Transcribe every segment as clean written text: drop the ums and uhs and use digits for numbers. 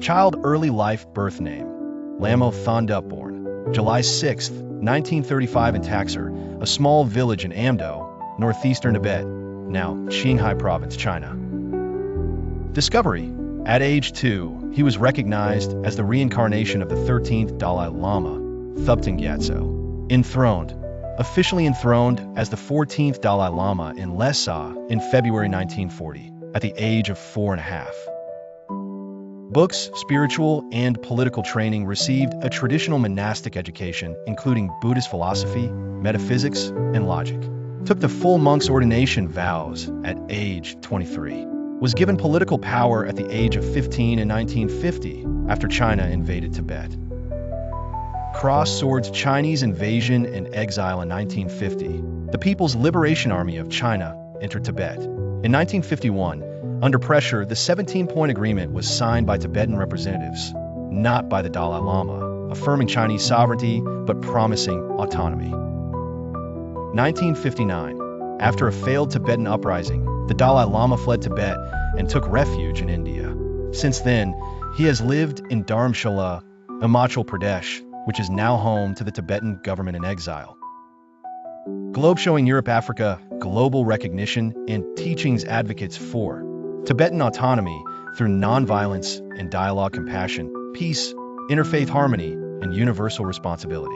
Child early life birth name, Lhamo Thondup, born July 6, 1935 in Taktser, a small village in Amdo, northeastern Tibet, now Qinghai province, China. Discovery. At age 2, he was recognized as the reincarnation of the 13th Dalai Lama, Thubten Gyatso. Officially enthroned as the 14th Dalai Lama in Lhasa in February 1940, at the age of 4.5. Books, spiritual, and political training. Received a traditional monastic education, including Buddhist philosophy, metaphysics, and logic. Took the full monk's ordination vows at age 23. Was given political power at the age of 15 in 1950, after China invaded Tibet. Cross swords Chinese invasion and exile in 1950. The People's Liberation Army of China entered Tibet. In 1951, under pressure, the 17-point agreement was signed by Tibetan representatives, not by the Dalai Lama, affirming Chinese sovereignty but promising autonomy. 1959. After a failed Tibetan uprising, the Dalai Lama fled Tibet and took refuge in India. Since then, he has lived in Dharamshala, Himachal Pradesh, which is now home to the Tibetan government in exile. Globe showing Europe, Africa, global recognition and teachings advocates for Tibetan autonomy through nonviolence and dialogue, compassion, peace, interfaith harmony, and universal responsibility.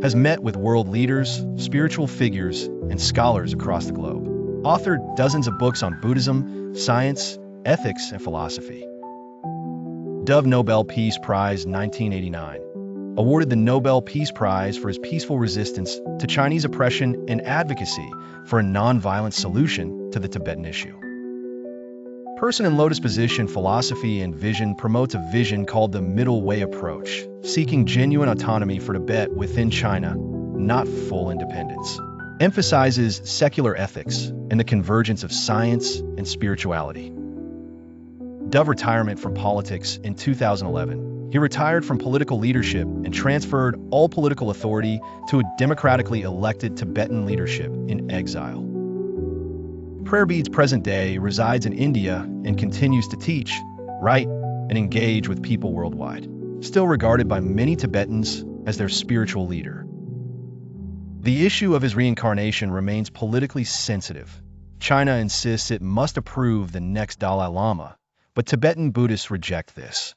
Has met with world leaders, spiritual figures, and scholars across the globe. Authored dozens of books on Buddhism, science, ethics, and philosophy. Dove Nobel Peace Prize 1989. Awarded the Nobel Peace Prize for his peaceful resistance to Chinese oppression and advocacy for a nonviolent solution to the Tibetan issue. Person in lotus position philosophy and vision. Promotes a vision called the middle way approach, seeking genuine autonomy for Tibet within China, not full independence. Emphasizes secular ethics and the convergence of science and spirituality. Dove retirement from politics in 2011. He retired from political leadership and transferred all political authority to a democratically elected Tibetan leadership in exile. Prayer Beads present day, resides in India and continues to teach, write, and engage with people worldwide. Still regarded by many Tibetans as their spiritual leader. The issue of his reincarnation remains politically sensitive. China insists it must approve the next Dalai Lama, but Tibetan Buddhists reject this.